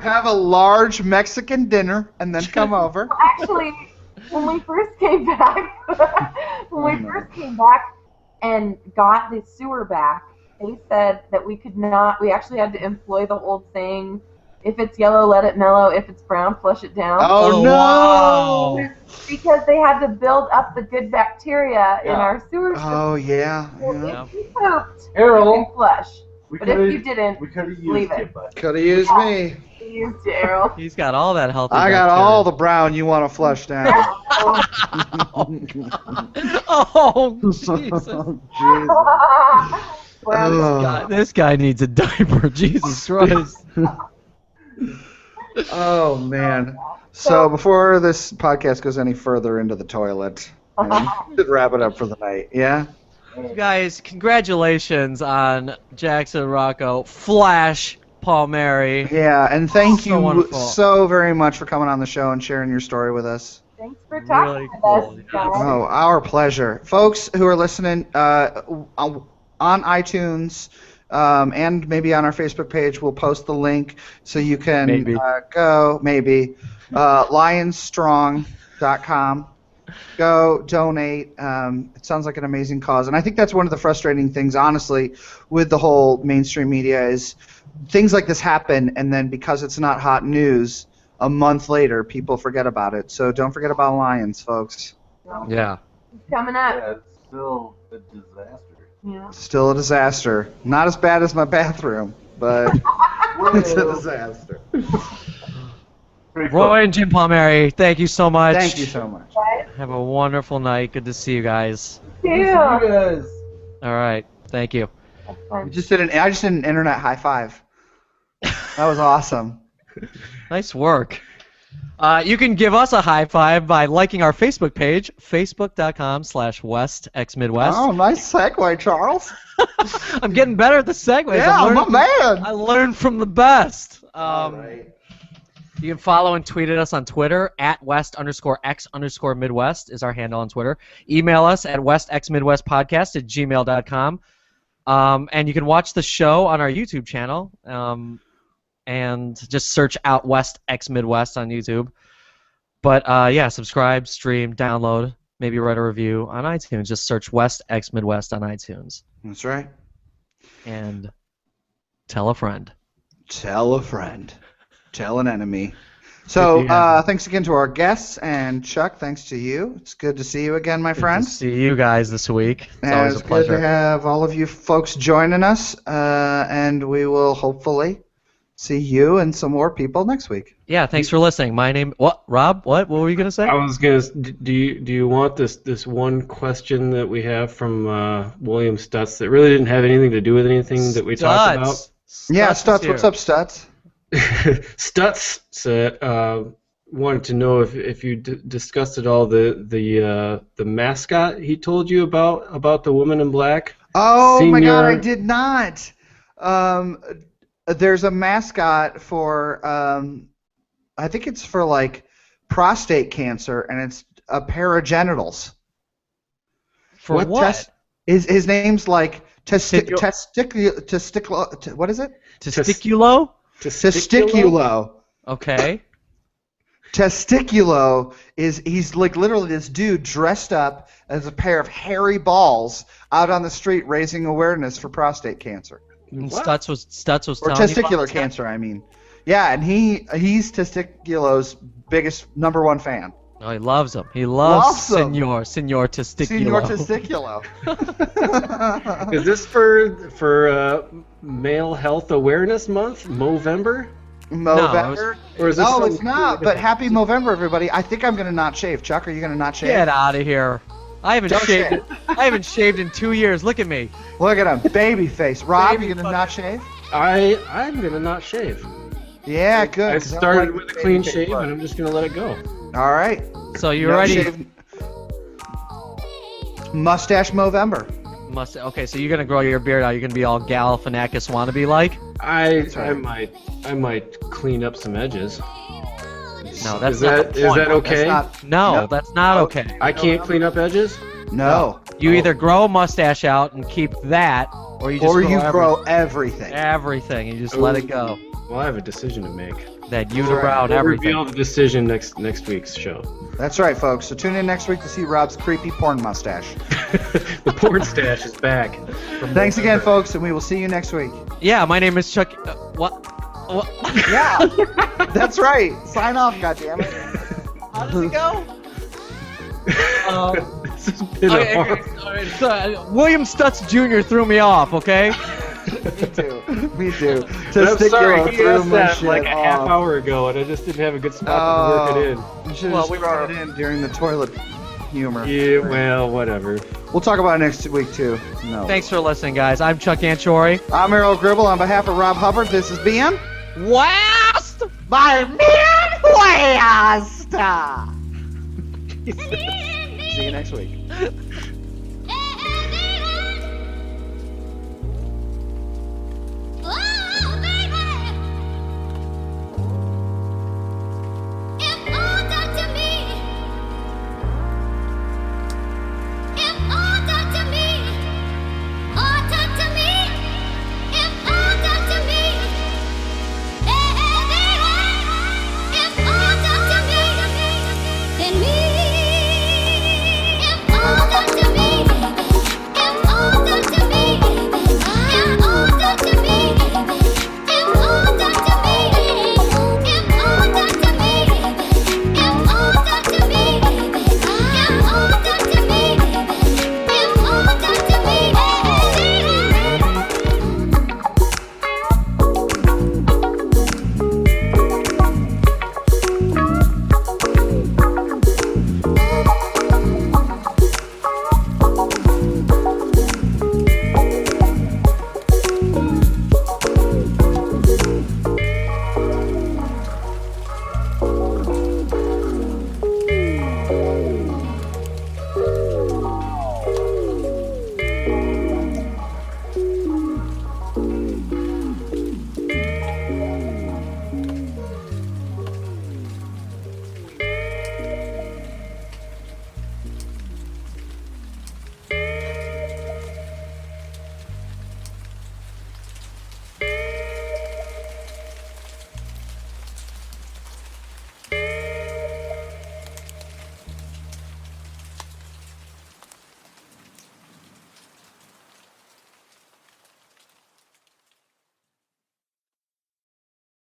Have a large Mexican dinner and then come over. Actually, when we first came back, and got the sewer back, they said that we could not. We actually had to employ the old saying: "If it's yellow, let it mellow. If it's brown, flush it down." Oh, no! Wow. Because they had to build up the good bacteria in our sewer system. Oh, yeah. So yeah. if you pooped, you Harold, could flush. we But if you didn't, we could have leave used it. it, but Could have used me. you used it, Errol. He's got all that healthy. I got bacteria. all the brown you want to flush down. Oh, Jesus. Oh. This guy needs a diaper. Jesus Christ. Oh, man. So before this podcast goes any further into the toilet, we should wrap it up for the night. Yeah? You guys, congratulations on Jackson Rocco Flash Palmieri. Yeah, and thank So you wonderful. so very much for coming on the show and sharing your story with us. Thanks for talking Really with cool, us, yes. guys. Oh, our pleasure. Folks who are listening on iTunes and maybe on our Facebook page, we'll post the link so you can Maybe. go, lionsstrong.com. Go donate. It sounds like an amazing cause. And I think that's one of the frustrating things, honestly, with the whole mainstream media is things like this happen, and then because it's not hot news, a month later, people forget about it. So don't forget about Lions, folks. Yeah. It's coming up. yeah, it's still a disaster. Yeah. Still a disaster. Not as bad as my bathroom, but it's a disaster. Pretty cool. Roy and Jim Palmieri, thank you so much. Thank you so much. Have a wonderful night. Good to see you guys. Yeah. You guys. All right. Thank you. That's I fun. just did an internet high five. That was awesome. Nice work. You can give us a high five by liking our Facebook page, facebook.com/WestXMidwest. Oh, nice segue, Charles. I'm getting better at the segues. Yeah, I'm my learning, man. I learned from the best. All right. You can follow and tweet at us on Twitter at West_X_Midwest is our handle on Twitter. Email us at westxmidwestpodcast@gmail.com. And you can watch the show on our YouTube channel. And just search out West X Midwest on YouTube. But yeah, subscribe, stream, download, maybe write a review on iTunes. Just search West X Midwest on iTunes. That's right. And tell a friend. Tell a friend. Tell an enemy. So thanks again to our guests, and Chuck, thanks to you. It's good to see you again, my friend. Good to see you guys this week. It's always a good pleasure. to have all of you folks joining us, and we will hopefully see you and some more people next week. Yeah, thanks for listening. My name. What? Rob? What? What were you gonna say? I was gonna. Do you want this one question that we have from William Stutz that really didn't have anything to do with anything that we talked about? Yeah, is Stutz. here. What's up, Stutz? Stutz said wanted to know if you discussed at all the mascot he told you about the woman in black. Oh my God, Senior- I did not. There's a mascot for I think it's for like prostate cancer, and it's a pair of genitals. For what? His name's like what is it? Testiculo? Testiculo. Okay. Testiculo he's like literally this dude dressed up as a pair of hairy balls out on the street raising awareness for prostate cancer. And What? Stutz was Or telling you testicular about this guy? cancer, I mean. Yeah, and he's Testiculo's biggest #1 fan. Oh, he loves him. He loves Loves him. Senor Testiculo. Senor Testiculo. Is this for Male Health Awareness Month, Movember? November? Or is this No, something it's not. But happy November, everybody. I think I'm going to not shave. Chuck, are you going to not shave? Get out of here. I haven't Don't shaved. shave. I haven't shaved in 2 years. Look at me. Look at him. Baby face. Rob, Baby you going to not shave? I'm gonna not shave. Yeah, good. I 'cause don't started like with a baby clean face shave, look. and I'm just gonna let it go. All right. So you're No ready? shave. Mustache Movember. Okay, so you're gonna grow your beard out. You're gonna be all Galifianakis wannabe like. I right. might clean up some edges. No, that's Is not that the is point. that okay? That's not, No, No. that's not okay. I can't clean up edges. no. You either grow a mustache out and keep that, or you just Or grow you grow everything. everything. You just let it go. Well, I have a decision to make. That unibrow and We'll everything. reveal the decision next week's show. That's right, folks. So tune in next week to see Rob's creepy porn mustache. The porn stash is back. Thanks again, folks, and we will see you next week. Yeah, my name is Chuck. What? What? Yeah, that's right. Sign off, goddammit. How does it go? This has been a hard. Okay, so, William Stutz Jr. threw me off. Okay. Me too. Me too. I'm sorry, Testicular he threw asked my that shit like a half off. hour ago, and I just didn't have a good spot to work it in. You should Well, have we brought it in during the toilet humor. Yeah, well, whatever. We'll talk about it next week, too. No. Thanks for listening, guys. I'm Chuck Anchori. I'm Errol Gribble. On behalf of Rob Hubbard, this has been West. by Midwest. See you next week.